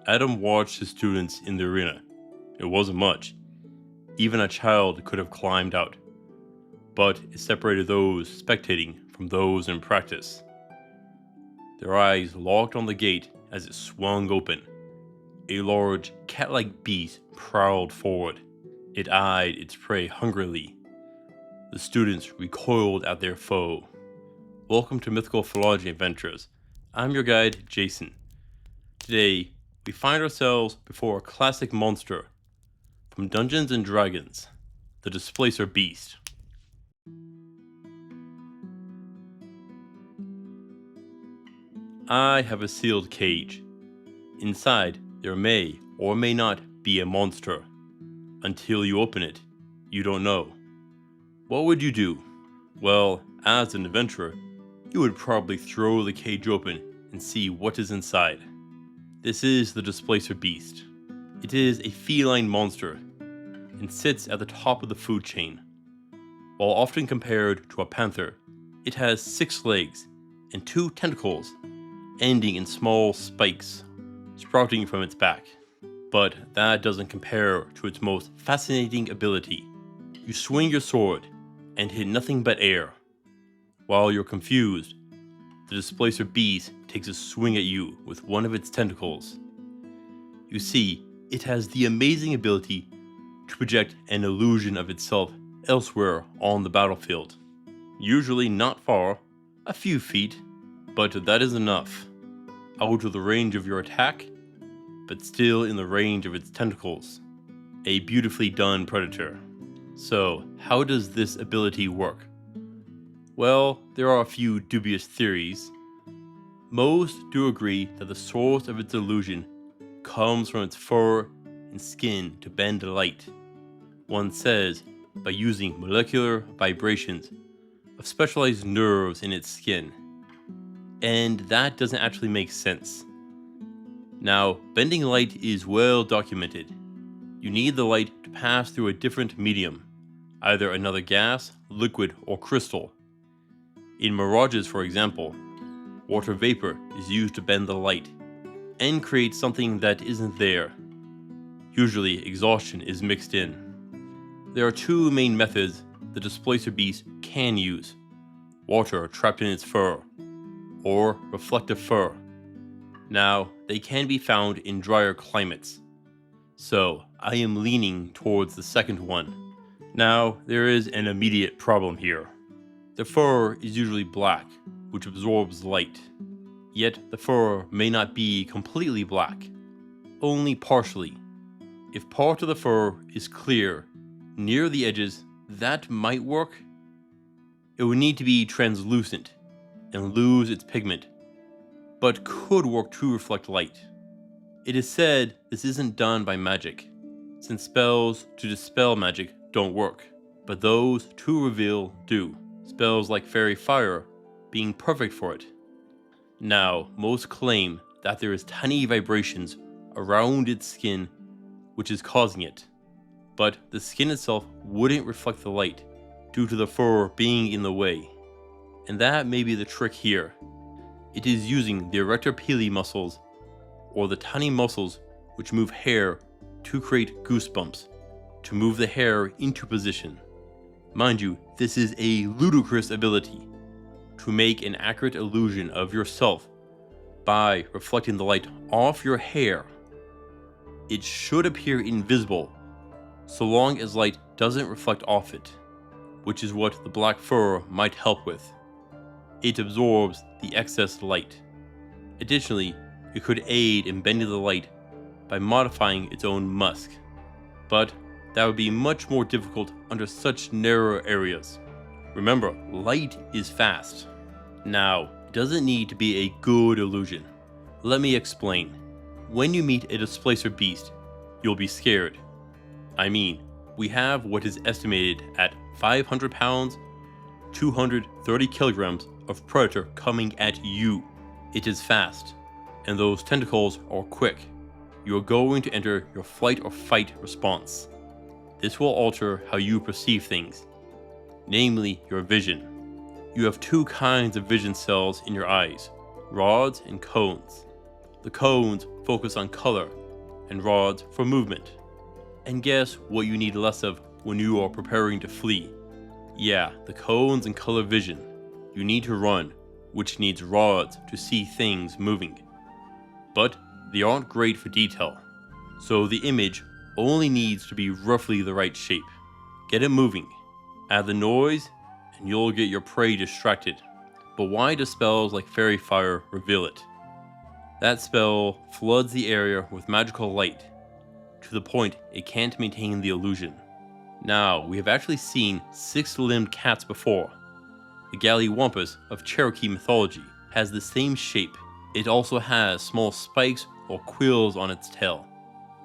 Adam watched his students in the arena. It wasn't much. Even a child could have climbed out. But it separated those spectating from those in practice. Their eyes locked on the gate as it swung open. A large, cat-like beast prowled forward. It eyed its prey hungrily. The students recoiled at their foe. Welcome to Mythical Phylogeny Adventures. I'm your guide, Jason. Today, we find ourselves before a classic monster from Dungeons & Dragons, the Displacer Beast. I have a sealed cage. Inside, there may or may not be a monster. Until you open it, you don't know. What would you do? Well, as an adventurer, you would probably throw the cage open and see what is inside. This is the Displacer Beast. It is a feline monster and sits at the top of the food chain. While often compared to a panther, it has 6 legs and 2 tentacles, ending in small spikes sprouting from its back. But that doesn't compare to its most fascinating ability. You swing your sword and hit nothing but air. While you're confused, the Displacer Beast takes a swing at you with one of its tentacles. You see, it has the amazing ability to project an illusion of itself elsewhere on the battlefield. Usually not far, a few feet, but that is enough. Out of the range of your attack, but still in the range of its tentacles. A beautifully done predator. So, how does this ability work? Well, there are a few dubious theories. Most do agree that the source of its illusion comes from its fur and skin to bend light. One says by using molecular vibrations of specialized nerves in its skin. And that doesn't actually make sense. Now, bending light is well documented. You need the light to pass through a different medium, either another gas, liquid, or crystal. In mirages, for example, water vapor is used to bend the light and create something that isn't there. Usually, exhaustion is mixed in. There are 2 main methods the Displacer Beast can use: water trapped in its fur, or reflective fur. Now, they can be found in drier climates, so I am leaning towards the second one. Now, there is an immediate problem here. The fur is usually black, which absorbs light. Yet the fur may not be completely black, only partially. If part of the fur is clear, near the edges, that might work. It would need to be translucent and lose its pigment, but could work to reflect light. It is said this isn't done by magic, since spells to dispel magic don't work, but those to reveal do. Spells like Fairy Fire being perfect for it. Now, most claim that there is tiny vibrations around its skin which is causing it, but the skin itself wouldn't reflect the light due to the fur being in the way. And that may be the trick here. It is using the erector pili muscles, or the tiny muscles which move hair to create goosebumps, to move the hair into position. Mind you, this is a ludicrous ability, to make an accurate illusion of yourself by reflecting the light off your hair. It should appear invisible, so long as light doesn't reflect off it, which is what the black fur might help with. It absorbs the excess light. Additionally, it could aid in bending the light by modifying its own musk, but that would be much more difficult under such narrow areas. Remember, light is fast. Now, it doesn't need to be a good illusion. Let me explain. When you meet a Displacer Beast, you'll be scared. I mean, we have what is estimated at 500 pounds, 230 kilograms of predator coming at you. It is fast, and those tentacles are quick. You are going to enter your flight or fight response. This will alter how you perceive things, namely your vision. You have 2 kinds of vision cells in your eyes, rods and cones. The cones focus on color, and rods for movement. And guess what you need less of when you are preparing to flee? Yeah, the cones and color vision. You need to run, which needs rods to see things moving. But they aren't great for detail, so the image only needs to be roughly the right shape. Get it moving, add the noise, and you'll get your prey distracted. But why do spells like Fairy Fire reveal it? That spell floods the area with magical light, to the point it can't maintain the illusion. Now, we have actually seen six-limbed cats before. The Galliwampus of Cherokee mythology has the same shape. It also has small spikes or quills on its tail.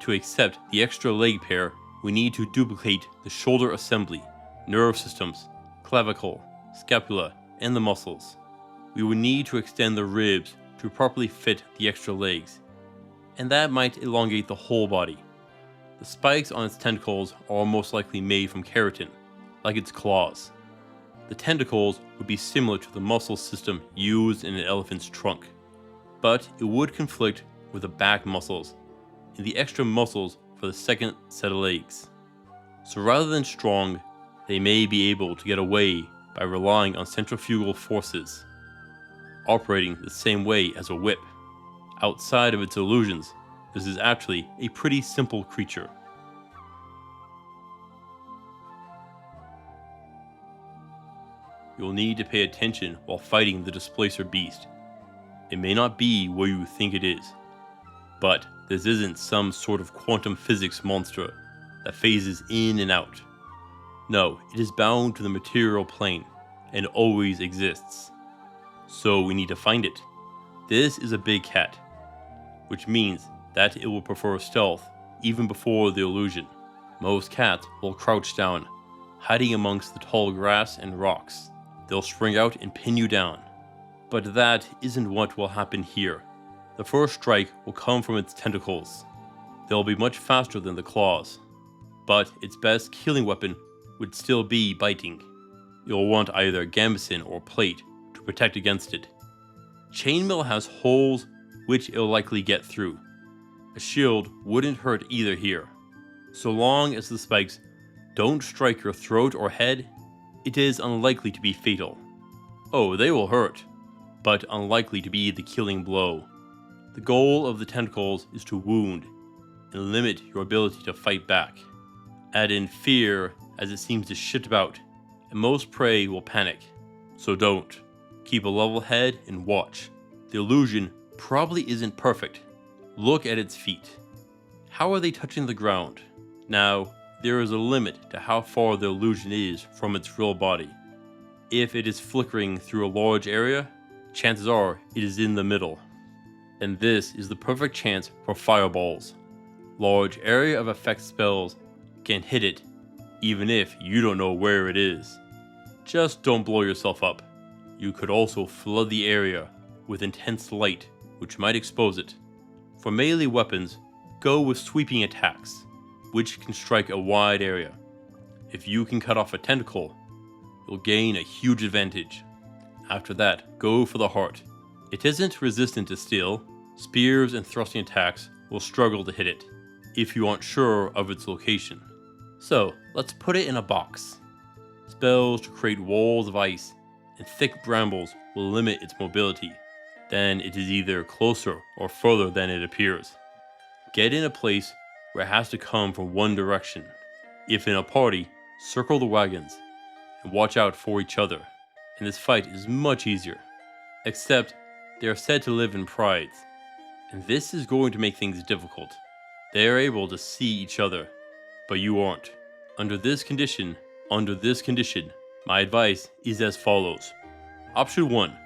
To accept the extra leg pair, we need to duplicate the shoulder assembly, nerve systems, clavicle, scapula, and the muscles. We would need to extend the ribs to properly fit the extra legs, and that might elongate the whole body. The spikes on its tentacles are most likely made from keratin, like its claws. The tentacles would be similar to the muscle system used in an elephant's trunk, but it would conflict with the back muscles and the extra muscles for the second set of legs. So rather than strong, they may be able to get away by relying on centrifugal forces, operating the same way as a whip. Outside of its illusions, this is actually a pretty simple creature. You'll need to pay attention while fighting the Displacer beast. It may not be where you think it is, but this isn't some sort of quantum physics monster that phases in and out. No, it is bound to the material plane and always exists. So we need to find it. This is a big cat, which means that it will prefer stealth even before the illusion. Most cats will crouch down, hiding amongst the tall grass and rocks. They'll spring out and pin you down. But that isn't what will happen here. The first strike will come from its tentacles. They'll be much faster than the claws, but its best killing weapon would still be biting. You'll want either gambeson or plate to protect against it. Chainmail has holes which it'll likely get through. A shield wouldn't hurt either here. So long as the spikes don't strike your throat or head, it is unlikely to be fatal. Oh, they will hurt, but unlikely to be the killing blow. The goal of the tentacles is to wound and limit your ability to fight back. Add in fear as it seems to shit about, and most prey will panic. So don't. Keep a level head and watch. The illusion probably isn't perfect. Look at its feet. How are they touching the ground? Now, there is a limit to how far the illusion is from its real body. If it is flickering through a large area, chances are it is in the middle. And this is the perfect chance for fireballs. Large area of effect spells can hit it, even if you don't know where it is. Just don't blow yourself up. You could also flood the area with intense light, which might expose it. For melee weapons, go with sweeping attacks, which can strike a wide area. If you can cut off a tentacle, you'll gain a huge advantage. After that, go for the heart. It isn't resistant to steel. Spears and thrusting attacks will struggle to hit it, if you aren't sure of its location. So, let's put it in a box. Spells to create walls of ice and thick brambles will limit its mobility. Then it is either closer or further than it appears. Get in a place where it has to come from one direction. If in a party, circle the wagons and watch out for each other, and this fight is much easier. Except, they are said to live in prides, and this is going to make things difficult. They are able to see each other, but you aren't. Under this condition, my advice is as follows. Option 1,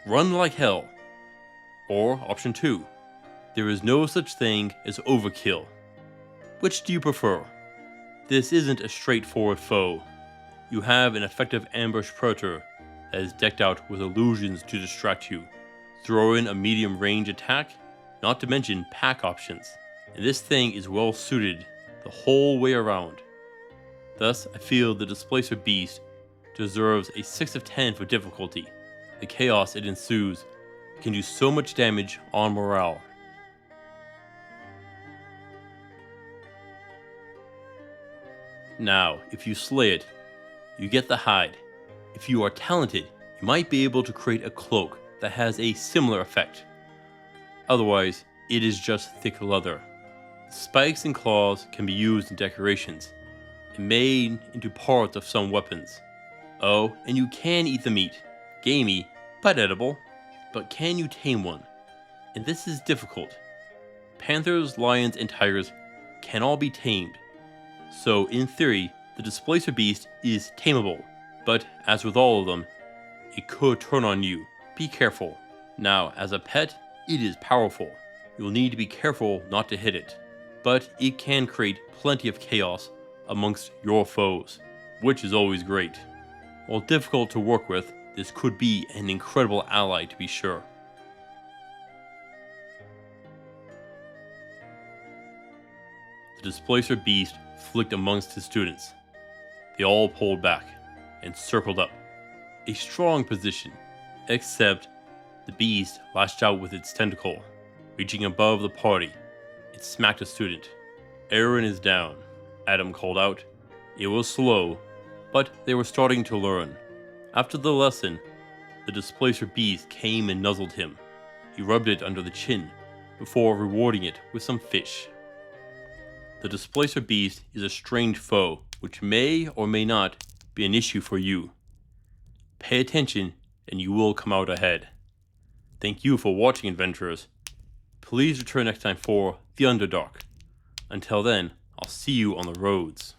run like hell. Or option 2, there is no such thing as overkill. Which do you prefer? This isn't a straightforward foe. You have an effective ambush predator that is decked out with illusions to distract you. Throw in a medium range attack, not to mention pack options, and this thing is well suited the whole way around. Thus, I feel the Displacer beast deserves a 6 of 10 for difficulty. The chaos it ensues can do so much damage on morale. Now, if you slay it, you get the hide. If you are talented, you might be able to create a cloak that has a similar effect. Otherwise, it is just thick leather. Spikes and claws can be used in decorations and made into parts of some weapons. Oh, and you can eat the meat. Gamey, but edible. But can you tame one? And this is difficult. Panthers, lions, and tigers can all be tamed. So in theory, the Displacer beast is tameable. But as with all of them, it could turn on you. Be careful. Now, as a pet, it is powerful. You'll need to be careful not to hit it. But it can create plenty of chaos amongst your foes, which is always great. While difficult to work with, this could be an incredible ally to be sure. The Displacer beast flicked amongst his students. They all pulled back and circled up. A strong position, except the beast lashed out with its tentacle. Reaching above the party, it smacked a student. Aaron is down, Adam called out. It was slow, but they were starting to learn. After the lesson, the Displacer beast came and nuzzled him. He rubbed it under the chin before rewarding it with some fish. The Displacer beast is a strange foe which may or may not be an issue for you. Pay attention and you will come out ahead. Thank you for watching, adventurers. Please return next time for The Underdark. Until then, I'll see you on the roads.